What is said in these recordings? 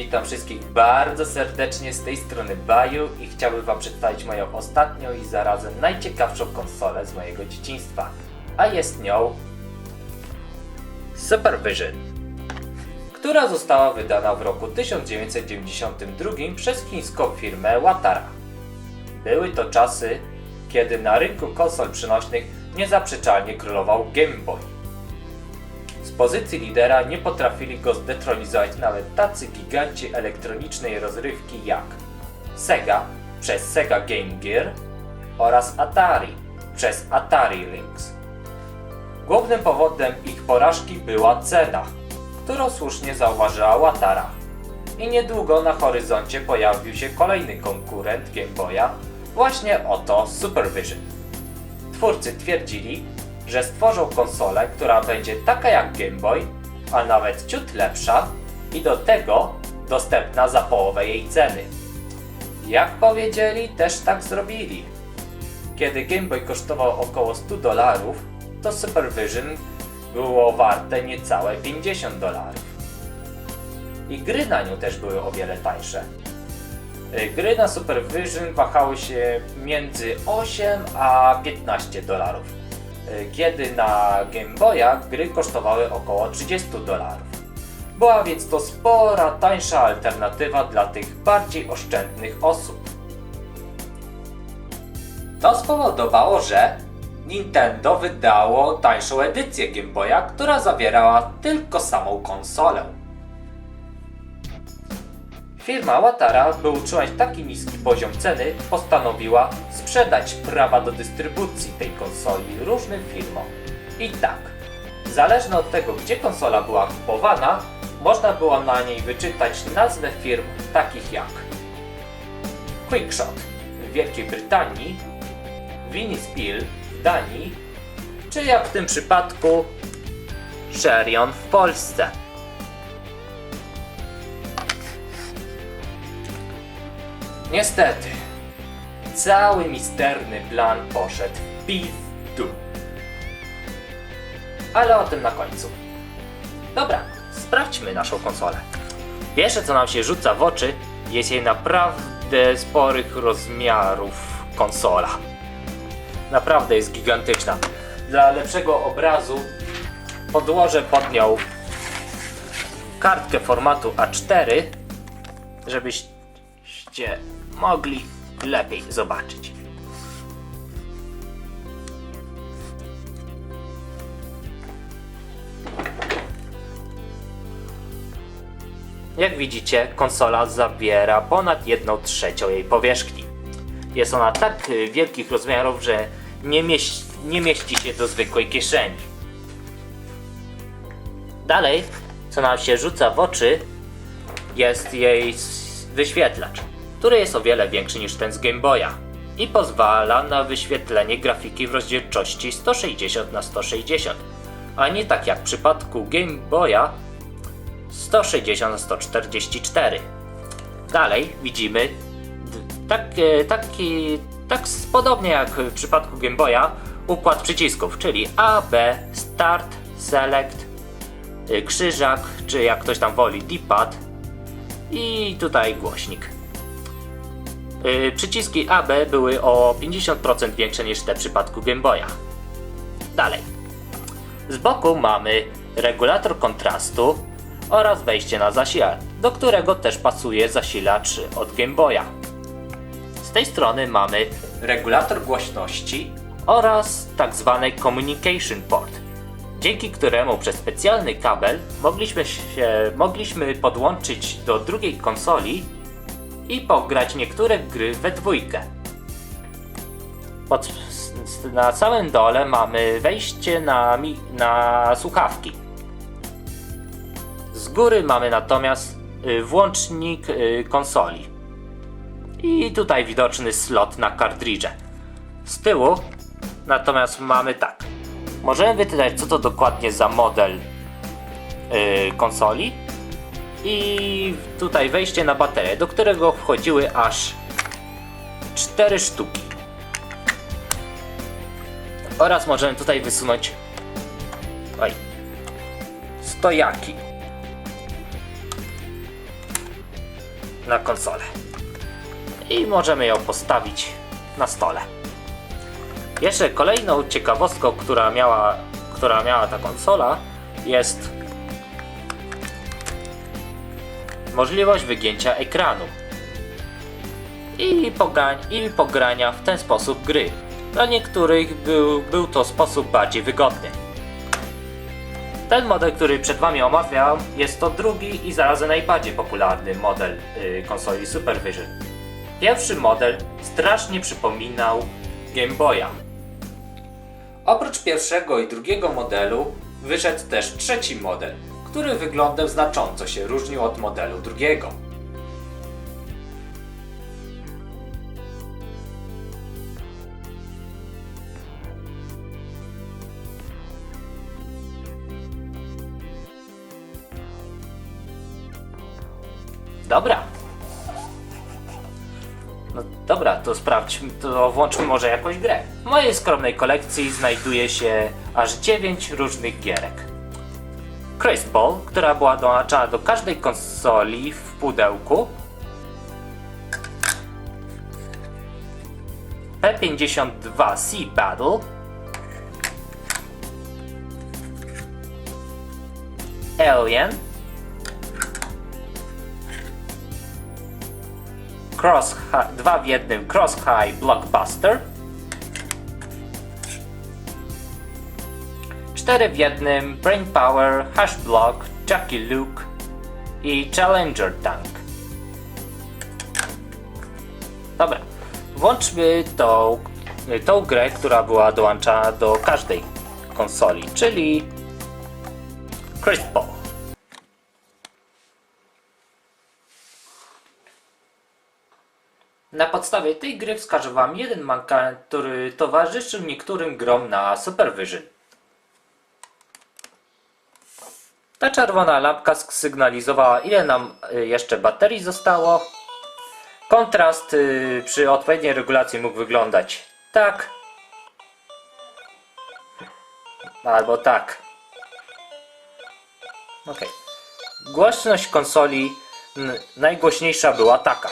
witam wszystkich bardzo serdecznie, z tej strony Baju i chciałbym wam przedstawić moją ostatnią i zarazem najciekawszą konsolę z mojego dzieciństwa, a jest nią Supervision, która została wydana w roku 1992 przez chińską firmę Watara. Były to czasy, kiedy na rynku konsol przenośnych niezaprzeczalnie królował Game Boy. Z pozycji lidera nie potrafili go zdetronizować nawet tacy giganci elektronicznej rozrywki jak Sega przez Sega Game Gear oraz Atari przez Atari Lynx. Głównym powodem ich porażki była cena, którą słusznie zauważyła Watara. I niedługo na horyzoncie pojawił się kolejny konkurent Game Boya, właśnie oto Supervision. Twórcy twierdzili, że stworzą konsolę, która będzie taka jak Game Boy, a nawet ciut lepsza i do tego dostępna za połowę jej ceny. Jak powiedzieli, też tak zrobili. Kiedy Game Boy kosztował około $100, to Supervision było warte niecałe $50. I gry na nią też były o wiele tańsze. Gry na Supervision wahały się między 8 a $15. Kiedy na Game Boya gry kosztowały około $30. Była więc to spora, tańsza alternatywa dla tych bardziej oszczędnych osób. To spowodowało, że Nintendo wydało tańszą edycję Game Boya, która zawierała tylko samą konsolę. Firma Watara, by utrzymać taki niski poziom ceny, postanowiła sprzedać prawa do dystrybucji tej konsoli różnym firmom. I tak, zależnie od tego, gdzie konsola była kupowana, można było na niej wyczytać nazwę firm takich jak Quickshot w Wielkiej Brytanii, Vinispil w Danii, czy jak w tym przypadku Sherion w Polsce. Niestety, cały misterny plan poszedł w pizdu. Ale o tym na końcu. Dobra, sprawdźmy naszą konsolę. Pierwsze, co nam się rzuca w oczy, jest jej naprawdę sporych rozmiarów konsola. Naprawdę jest gigantyczna. Dla lepszego obrazu podłożę pod nią kartkę formatu A4, żebyście mogli lepiej zobaczyć. Jak widzicie, konsola zabiera ponad 1/3 jej powierzchni. Jest ona tak wielkich rozmiarów, że nie mieści się do zwykłej kieszeni. Dalej, co nam się rzuca w oczy, jest jej wyświetlacz, który jest o wiele większy niż ten z Game Boya i pozwala na wyświetlenie grafiki w rozdzielczości 160x160, a nie tak jak w przypadku Game Boya 160x144. Dalej widzimy podobnie jak w przypadku Game Boya układ przycisków, czyli A, B, Start, Select, krzyżak, czy jak ktoś tam woli D-pad i tutaj głośnik. Przyciski AB były o 50% większe niż te w przypadku Game Boya. Dalej. Z boku mamy regulator kontrastu oraz wejście na zasilacz, do którego też pasuje zasilacz od Game Boya. Z tej strony mamy regulator głośności oraz tak zwany communication port, dzięki któremu przez specjalny kabel mogliśmy podłączyć do drugiej konsoli i pograć niektóre gry we dwójkę. Na samym dole mamy wejście na słuchawki. Z góry mamy natomiast włącznik konsoli. I tutaj widoczny slot na kartridże. Z tyłu natomiast mamy tak. Możemy wyczytać, co to dokładnie za model konsoli. I tutaj wejście na baterię, do którego wchodziły aż 4 sztuki. Oraz możemy tutaj wysunąć stojaki. na konsolę. I możemy ją postawić na stole. Jeszcze kolejną ciekawostką, która miała ta konsola, jest możliwość wygięcia ekranu i pogrania w ten sposób gry. Dla niektórych był to sposób bardziej wygodny. Ten model, który przed Wami omawiam, jest to drugi i zarazem najbardziej popularny model konsoli Supervision. Pierwszy model strasznie przypominał Game Boya. Oprócz pierwszego i drugiego modelu wyszedł też trzeci model, który wyglądem znacząco się różnił od modelu drugiego. Dobra. No dobra, to sprawdźmy, to włączmy może jakąś grę. W mojej skromnej kolekcji znajduje się aż 9 różnych gierek. Crazy Ball, która była dołączana do każdej konsoli w pudełku. P52 Sea Battle. Alien. Dwa w jednym Cross High Blockbuster. 4 w jednym Brain Power, Hash Block, Jackie Luke i Challenger Tank. Dobra, włączmy tą grę, która była dołączana do każdej konsoli, czyli Crazy Ball. Na podstawie tej gry wskażę Wam jeden mankament, który towarzyszył niektórym grom na Supervision. Ta czerwona lampka sygnalizowała, ile nam jeszcze baterii zostało. Kontrast przy odpowiedniej regulacji mógł wyglądać tak albo tak. Ok. Głośność konsoli najgłośniejsza była taka.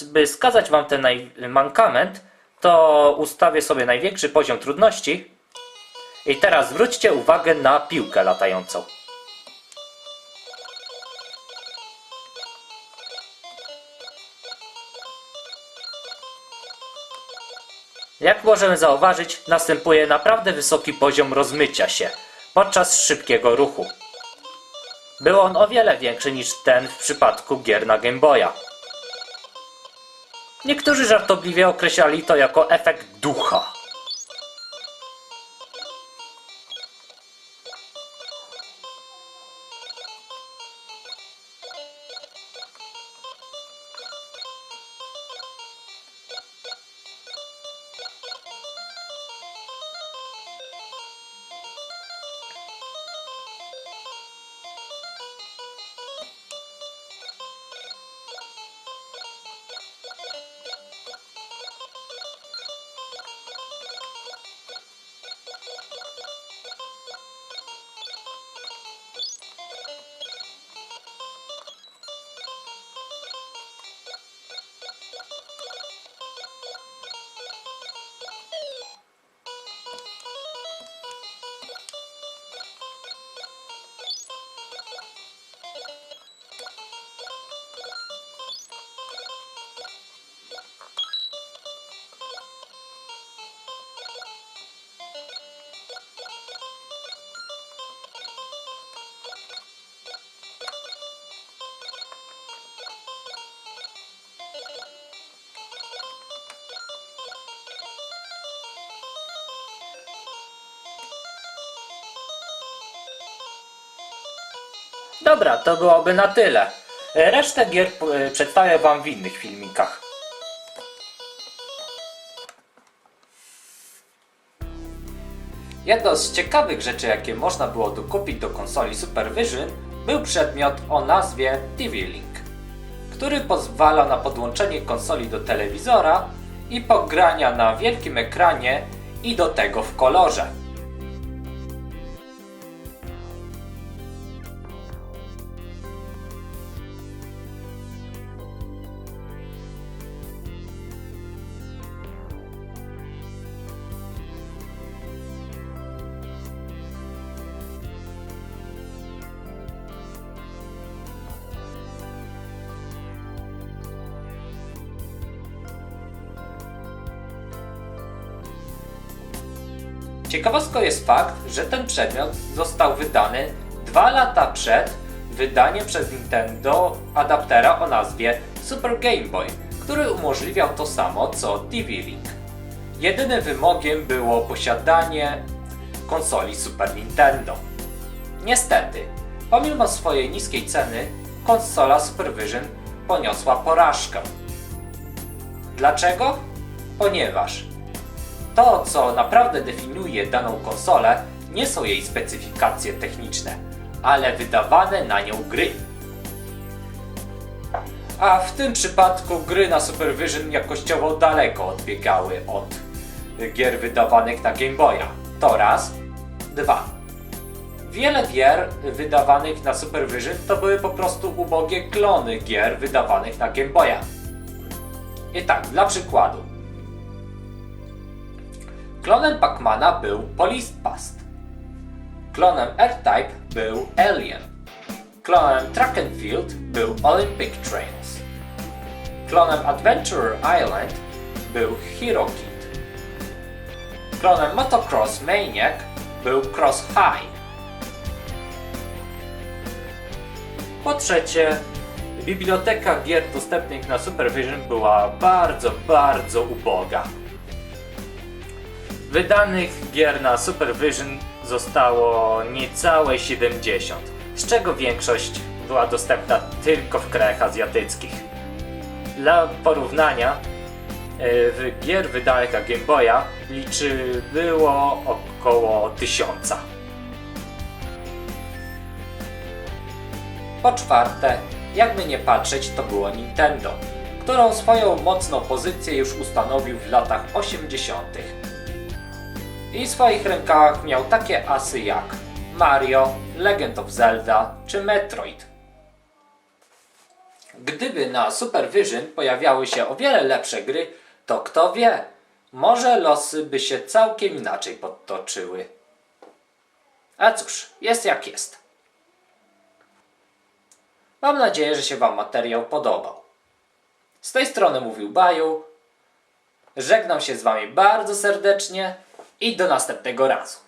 By wskazać Wam ten mankament, to ustawię sobie największy poziom trudności. I teraz zwróćcie uwagę na piłkę latającą. Jak możemy zauważyć, następuje naprawdę wysoki poziom rozmycia się podczas szybkiego ruchu. Był on o wiele większy niż ten w przypadku gier na Game Boya. Niektórzy żartobliwie określali to jako efekt ducha. Dobra, to byłoby na tyle. Resztę gier przedstawię Wam w innych filmikach. Jedną z ciekawych rzeczy, jakie można było dokupić do konsoli Supervision, był przedmiot o nazwie TV Link, który pozwala na podłączenie konsoli do telewizora i pogrania na wielkim ekranie i do tego w kolorze. Ciekawostką jest fakt, że ten przedmiot został wydany 2 lata przed wydaniem przez Nintendo adaptera o nazwie Super Game Boy, który umożliwiał to samo co TV-Link. Jedynym wymogiem było posiadanie konsoli Super Nintendo. Niestety, pomimo swojej niskiej ceny, konsola Supervision poniosła porażkę. Dlaczego? Ponieważ to, co naprawdę definiuje daną konsolę, nie są jej specyfikacje techniczne, ale wydawane na nią gry. A w tym przypadku gry na Supervision jakościowo daleko odbiegały od gier wydawanych na Game Boya. To raz. 2. Wiele gier wydawanych na Supervision to były po prostu ubogie klony gier wydawanych na Game Boya. I tak, dla przykładu. Klonem Pac-Mana był Police Bust. Klonem R-Type był Alien. Klonem Track and Field był Olympic Trails. Klonem Adventure Island był Hero Kid. Klonem Motocross Maniac był Cross High. Po trzecie, biblioteka gier dostępnych na Supervision była bardzo uboga. Wydanych gier na Supervision zostało niecałe 70, z czego większość była dostępna tylko w krajach azjatyckich. Dla porównania, gier wydanych na Game Boya było około 1000. Po czwarte, jakby nie patrzeć, to było Nintendo, którą swoją mocną pozycję już ustanowił w latach 80. I w swoich rękach miał takie asy jak Mario, Legend of Zelda czy Metroid. Gdyby na Supervision pojawiały się o wiele lepsze gry, to kto wie, może losy by się całkiem inaczej potoczyły. A cóż, jest jak jest. Mam nadzieję, że się Wam materiał podobał. Z tej strony mówił Baju. Żegnam się z Wami bardzo serdecznie i do następnego razu.